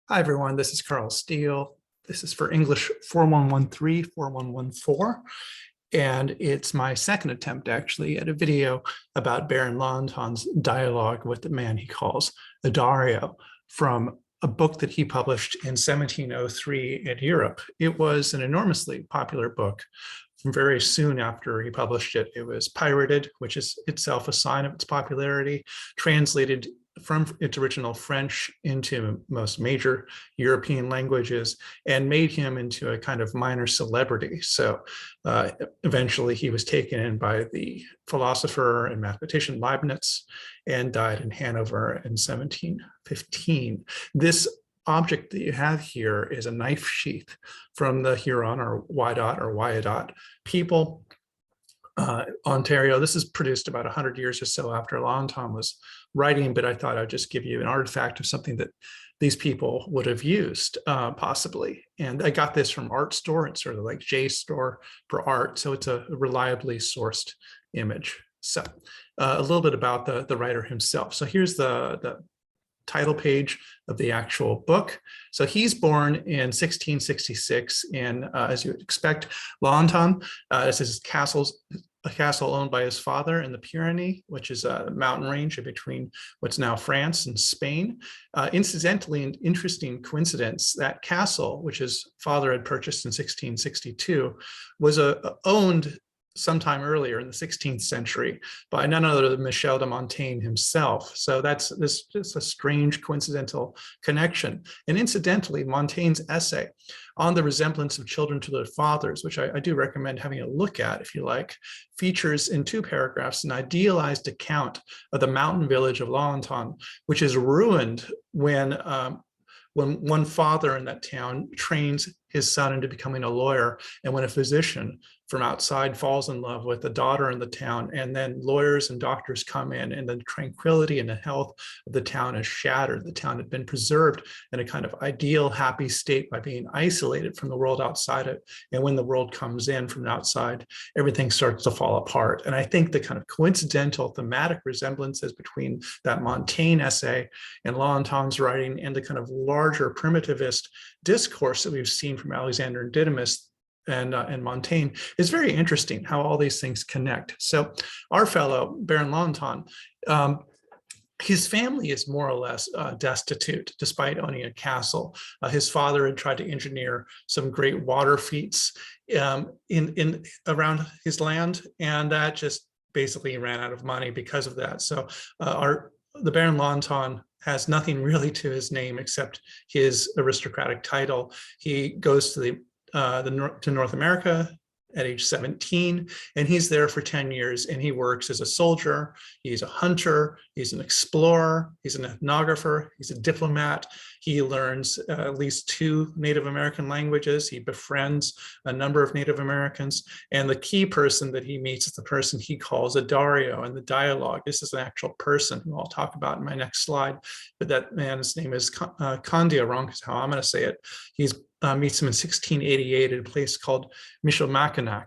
Hi, everyone. This is Carl Steele. This is for English 4113, 4114. And it's my second attempt, actually, at a video about Baron Lahontan's dialogue with the man he calls Adario from a book that he published in 1703 in Europe. It was an enormously popular book. Very soon after he published it, it was pirated, which is itself a sign of its popularity, translated from its original French into most major European languages, and made him into a kind of minor celebrity. So eventually he was taken in by the philosopher and mathematician Leibniz and died in Hanover in 1715. This object that you have here is a knife sheath from the Huron or Wyandot people, Ontario. This is produced about 100 years or so after Lahontan was writing, but I thought I'd just give you an artifact of something that these people would have used, possibly. And I got this from Art Store. It's sort of like JSTOR for art, so it's a reliably sourced image. So a little bit about the writer himself. So here's the title page of the actual book. So he's born in 1666 in, as you would expect, Lahontan. This is a castle owned by his father in the Pyrenees, which is a mountain range between what's now France and Spain. Incidentally, an interesting coincidence, that castle, which his father had purchased in 1662, was owned sometime earlier in the 16th century by none other than Michel de Montaigne himself. So that's just a strange coincidental connection. And incidentally, Montaigne's essay on the resemblance of children to their fathers, which I do recommend having a look at if you like, features in 2 paragraphs an idealized account of the mountain village of Lahontan, which is ruined when one father in that town trains his son into becoming a lawyer, and when a physician from outside falls in love with a daughter in the town, and then lawyers and doctors come in, and the tranquility and the health of the town is shattered. The town had been preserved in a kind of ideal, happy state by being isolated from the world outside it. And when the world comes in from outside, everything starts to fall apart. And I think the kind of coincidental thematic resemblances between that Montaigne essay and Lahontan's writing and the kind of larger primitivist discourse that we've seen from Alexander and Didymus and Montaigne is very interesting how all these things connect. So our fellow, Baron Lahontan, his family is more or less destitute, despite owning a castle. His father had tried to engineer some great water feats in around his land, and that just basically ran out of money because of that. So the Baron Lahontan has nothing really to his name except his aristocratic title. He goes to North America at age 17, and he's there for 10 years, and he works as a soldier, he's a hunter, he's an explorer, he's an ethnographer, he's a diplomat. He learns at least 2 Native American languages. He befriends a number of Native Americans, and the key person that he meets is the person he calls Adario in the dialogue. This is an actual person who I'll talk about in my next slide, but that man's name is Kondiaronk, is how I'm going to say it. He's meets him in 1688 at a place called Michilimackinac,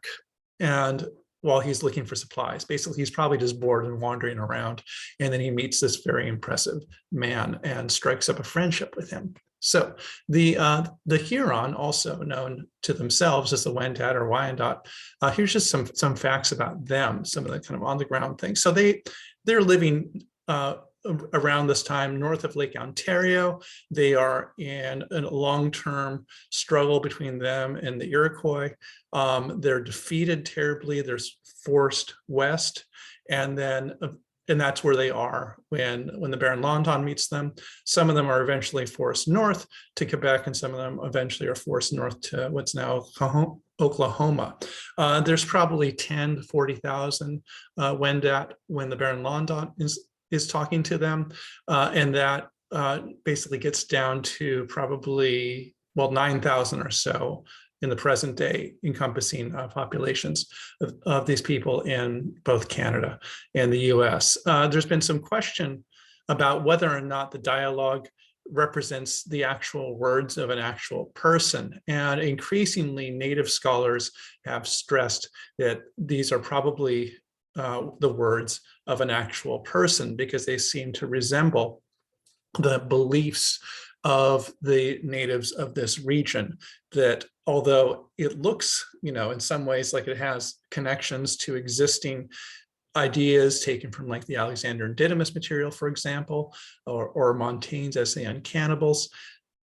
and while he's looking for supplies, basically he's probably just bored and wandering around, and then he meets this very impressive man and strikes up a friendship with him. So the Huron, also known to themselves as the Wendat or Wyandot, here's just some facts about them, some of the kind of on the ground things. So they're living around this time north of Lake Ontario. They are in a long-term struggle between them and the Iroquois. They're defeated terribly. They're forced west, and that's where they are when the Baron Lahontan meets them. Some of them are eventually forced north to Quebec, and some of them eventually are forced north to what's now Oklahoma. There's probably 10 to 40,000 Wendat when the Baron Lahontan is talking to them, and that basically gets down to probably, 9,000 or so in the present day, encompassing populations of these people in both Canada and the US. There's been some question about whether or not the dialogue represents the actual words of an actual person. And increasingly, Native scholars have stressed that these are probably the words of an actual person, because they seem to resemble the beliefs of the natives of this region, that although it looks, in some ways like it has connections to existing ideas taken from like the Alexander and Didymus material, for example, or Montaigne's essay on cannibals,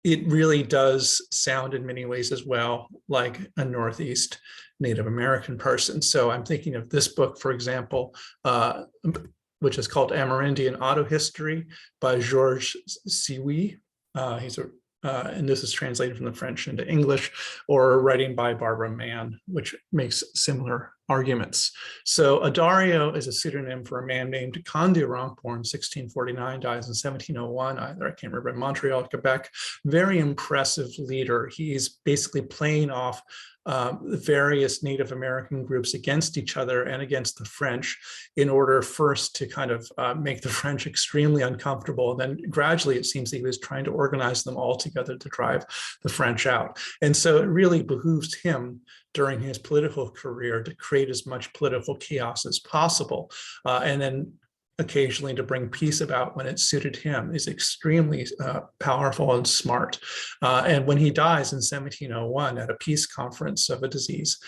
it really does sound in many ways as well like a Northeast Native American person. So I'm thinking of this book, for example, which is called Amerindian Autohistory by Georges Sioui. And this is translated from the French into English, or writing by Barbara Mann, which makes similar arguments. So Adario is a pseudonym for a man named Kondiaronk, born 1649, dies in 1701, either, I can't remember, in Montreal, Quebec. Very impressive leader. He's basically playing off the various Native American groups against each other and against the French, in order first to kind of make the French extremely uncomfortable. And then gradually it seems that he was trying to organize them all together to drive the French out. And so it really behooves him during his political career to create as much political chaos as possible. And then occasionally to bring peace about when it suited him. Is extremely powerful and smart. And when he dies in 1701 at a peace conference of a disease,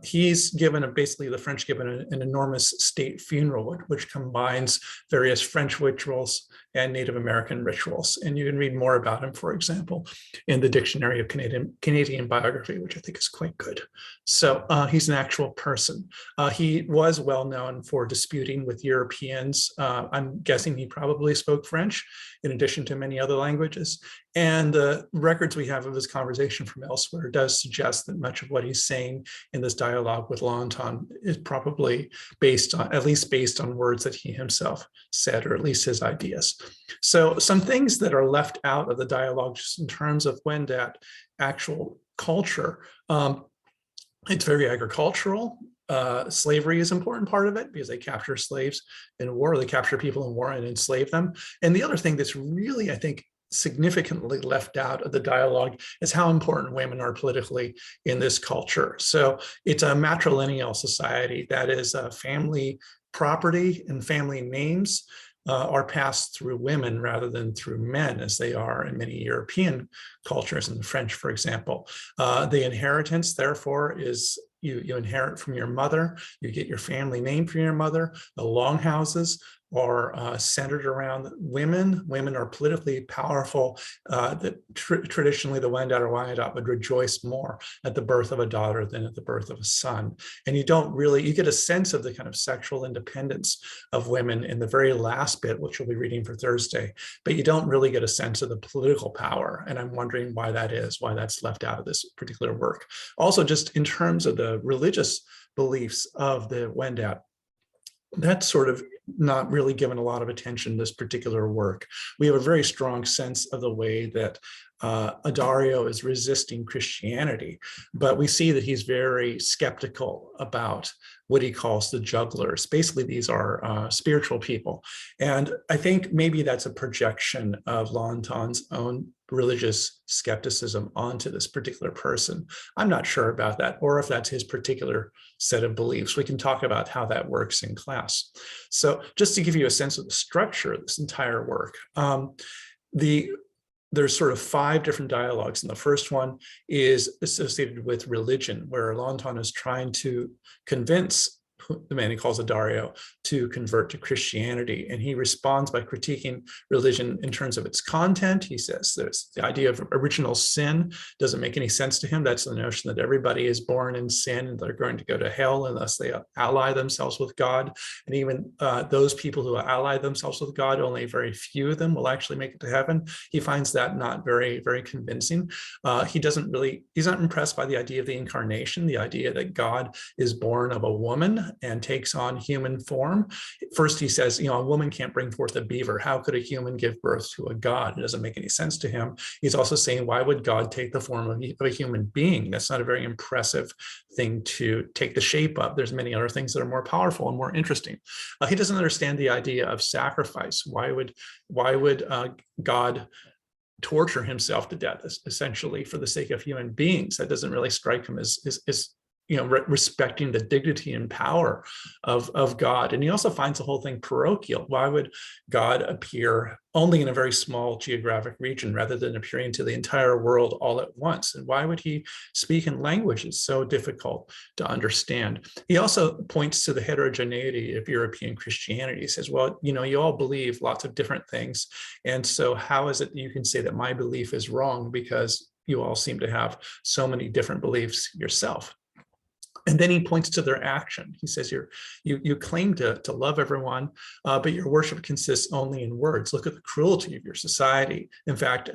he's given basically the French given an enormous state funeral, which combines various French rituals and Native American rituals. And you can read more about him, for example, in the Dictionary of Canadian Biography, which I think is quite good. So he's an actual person. He was well known for disputing with Europeans. I'm guessing he probably spoke French in addition to many other languages. And the records we have of his conversation from elsewhere does suggest that much of what he's saying in this dialogue with Lahontan is probably at least based on words that he himself said, or at least his ideas. So some things that are left out of the dialogue, just in terms of Wendat actual culture, it's very agricultural. Slavery is an important part of it because they capture slaves in war, they capture people in war and enslave them. And the other thing that's really, I think, significantly left out of the dialogue is how important women are politically in this culture. So it's a matrilineal society. That is, family property and family names are passed through women rather than through men, as they are in many European cultures, in the French, for example. The inheritance, therefore, is you inherit from your mother, you get your family name from your mother. The longhouses are centered around women. Women are politically powerful. That traditionally the Wendat or Wyandot would rejoice more at the birth of a daughter than at the birth of a son. And you get a sense of the kind of sexual independence of women in the very last bit, which we'll be reading for Thursday, but you don't really get a sense of the political power. And I'm wondering why that is, why that's left out of this particular work. Also, just in terms of the religious beliefs of the Wendat, that's sort of not really given a lot of attention in this particular work. We have a very strong sense of the way that Adario is resisting Christianity, but we see that he's very skeptical about what he calls the jugglers. Basically, these are spiritual people. And I think maybe that's a projection of Lahontan's own religious skepticism onto this particular person. I'm not sure about that, or if that's his particular set of beliefs. We can talk about how that works in class. So just to give you a sense of the structure of this entire work, there's sort of 5 different dialogues, and the first one is associated with religion, where Lahontan is trying to convince the man he calls Adario to convert to Christianity. And he responds by critiquing religion in terms of its content. He says there's the idea of original sin doesn't make any sense to him. That's the notion that everybody is born in sin and they're going to go to hell unless they ally themselves with God. And even those people who ally themselves with God, only very few of them will actually make it to heaven. He finds that not very, very convincing. He's not impressed by the idea of the incarnation, the idea that God is born of a woman and takes on human form. First, he says, a woman can't bring forth a beaver. How could a human give birth to a god? It doesn't make any sense to him. He's also saying, why would God take the form of a human being? That's not a very impressive thing to take the shape of. There's many other things that are more powerful and more interesting. He doesn't understand the idea of sacrifice. Why would God torture himself to death, essentially, for the sake of human beings? That doesn't really strike him as respecting the dignity and power of God. And he also finds the whole thing parochial. Why would God appear only in a very small geographic region rather than appearing to the entire world all at once? And why would he speak in languages so difficult to understand? He also points to the heterogeneity of European Christianity. He says, well, you all believe lots of different things. And so how is it that you can say that my belief is wrong because you all seem to have so many different beliefs yourself? And then he points to their action. He says, you claim to love everyone, but your worship consists only in words. Look at the cruelty of your society. In fact,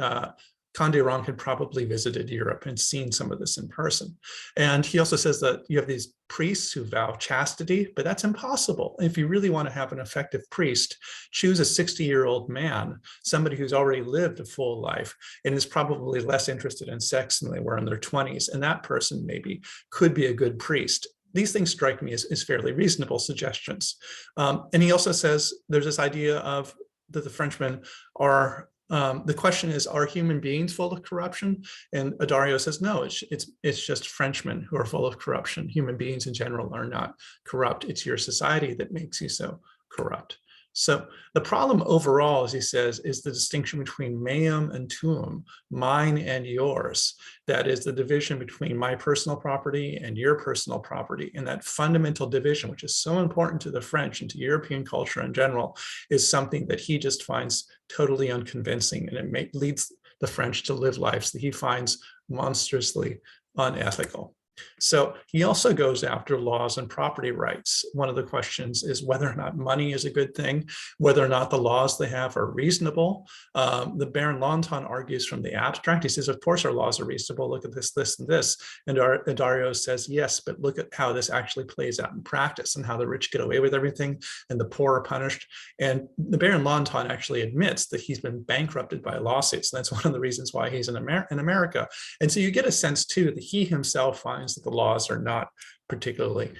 Kondiaronk had probably visited Europe and seen some of this in person. And he also says that you have these priests who vow chastity, but that's impossible. If you really want to have an effective priest, choose a 60-year-old man, somebody who's already lived a full life and is probably less interested in sex than they were in their 20s. And that person maybe could be a good priest. These things strike me as fairly reasonable suggestions. And he also says there's this idea of that the Frenchmen are the question is, are human beings full of corruption? And Adario says, no, it's just Frenchmen who are full of corruption. Human beings in general are not corrupt. It's your society that makes you so corrupt. So the problem overall, as he says, is the distinction between meum and tuum, mine and yours. That is the division between my personal property and your personal property. And that fundamental division, which is so important to the French and to European culture in general, is something that he just finds totally unconvincing. And it leads the French to live lives that he finds monstrously unethical. So he also goes after laws and property rights. One of the questions is whether or not money is a good thing, whether or not the laws they have are reasonable. The Baron Lahontan argues from the abstract. He says, of course, our laws are reasonable. Look at this, this, and this. And Adario says, yes, but look at how this actually plays out in practice and how the rich get away with everything and the poor are punished. And the Baron Lahontan actually admits that he's been bankrupted by lawsuits. And that's one of the reasons why he's in America. And so you get a sense, too, that he himself finds that the laws are not particularly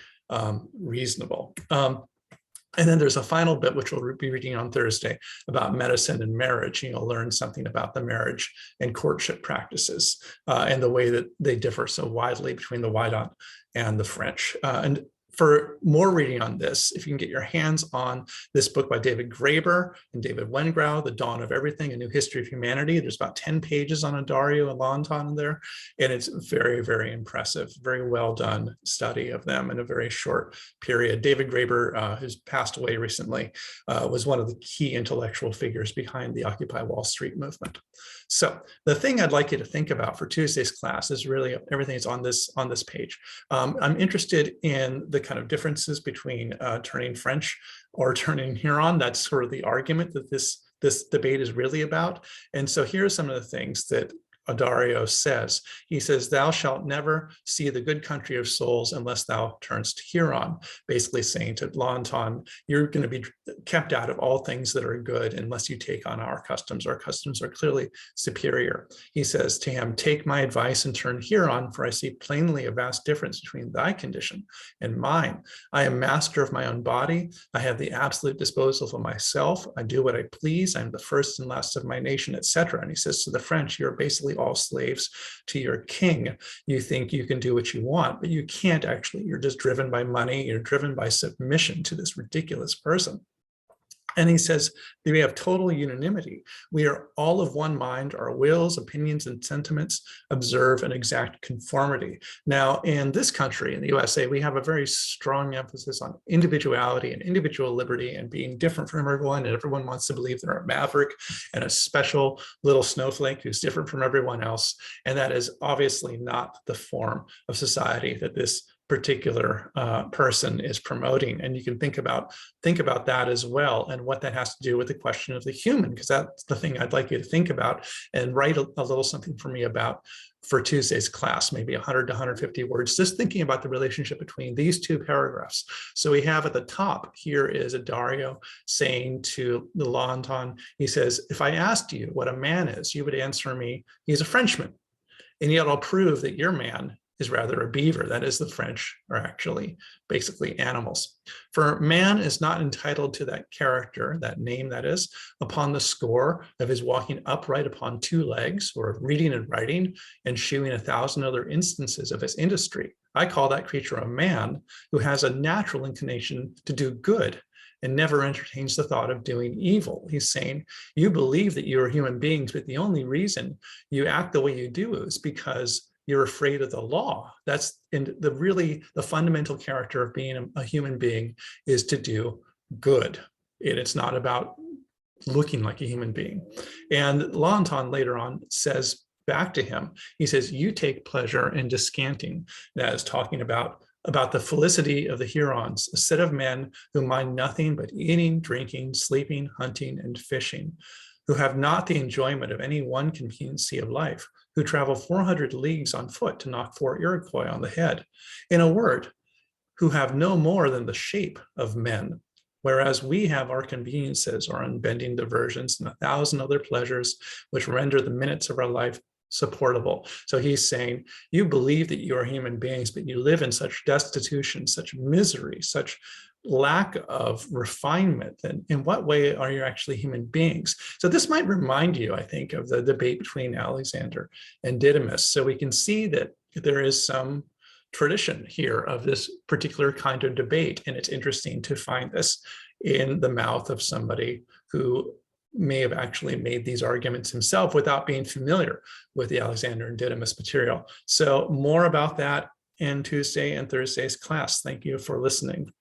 reasonable. And then there's a final bit, which we'll be reading on Thursday, about medicine and marriage. You'll learn something about the marriage and courtship practices and the way that they differ so widely between the Wendat and the French. And for more reading on this, if you can get your hands on this book by David Graeber and David Wengrow, The Dawn of Everything, A New History of Humanity, there's about 10 pages on Adario and Lahontan in there, and it's very, very impressive, very well done study of them in a very short period. David Graeber, who's passed away recently, was one of the key intellectual figures behind the Occupy Wall Street movement. So the thing I'd like you to think about for Tuesday's class is really everything that's on this page. I'm interested in the kind of differences between turning French or turning Huron. That's sort of the argument that this debate is really about. And so here are some of the things that Adario says. He says, thou shalt never see the good country of souls unless thou turnst to Huron, basically saying to Lahontan, you're going to be kept out of all things that are good unless you take on our customs. Our customs are clearly superior. He says to him, take my advice and turn Huron, for I see plainly a vast difference between thy condition and mine. I am master of my own body. I have the absolute disposal of myself. I do what I please. I'm the first and last of my nation, etc. And he says to the French, you're basically all slaves to your king. You think you can do what you want, but you can't actually. You're just driven by money. You're driven by submission to this ridiculous person. And he says that we have total unanimity. We are all of one mind. Our wills, opinions, and sentiments observe an exact conformity. Now, in this country, in the USA, we have a very strong emphasis on individuality and individual liberty and being different from everyone. And everyone wants to believe they're a maverick and a special little snowflake who's different from everyone else. And that is obviously not the form of society that this particular person is promoting. And you can think about that as well, and what that has to do with the question of the human, because that's the thing I'd like you to think about and write a little something for me about for Tuesday's class, maybe 100 to 150 words, just thinking about the relationship between these two paragraphs. So we have at the top here is Adario saying to the Lahontan, he says, if I asked you what a man is, you would answer me, he's a Frenchman. And yet I'll prove that your man is rather a beaver. That is, the French are actually basically animals. For man is not entitled to that character, that name that is, upon the score of his walking upright upon two legs, or reading and writing, and shewing 1,000 other instances of his industry. I call that creature a man who has a natural inclination to do good and never entertains the thought of doing evil. He's saying, you believe that you are human beings, but the only reason you act the way you do is because you're afraid of the law. That's in the fundamental character of being a human being is to do good. It's not about looking like a human being. And Lahontan later on says back to him, he says, you take pleasure in descanting. That is talking about the felicity of the Hurons, a set of men who mind nothing but eating, drinking, sleeping, hunting, and fishing, who have not the enjoyment of any one conveniency of life, who travel 400 leagues on foot to knock 4 Iroquois on the head. In a word, who have no more than the shape of men, whereas we have our conveniences, our unbending diversions, and 1,000 other pleasures which render the minutes of our life supportable. So he's saying, you believe that you are human beings, but you live in such destitution, such misery, such lack of refinement. And in what way are you actually human beings? So this might remind you, I think, of the debate between Alexander and Didymus. So we can see that there is some tradition here of this particular kind of debate. And it's interesting to find this in the mouth of somebody who may have actually made these arguments himself without being familiar with the Alexander and Didymus material. So more about that in Tuesday and Thursday's class. Thank you for listening.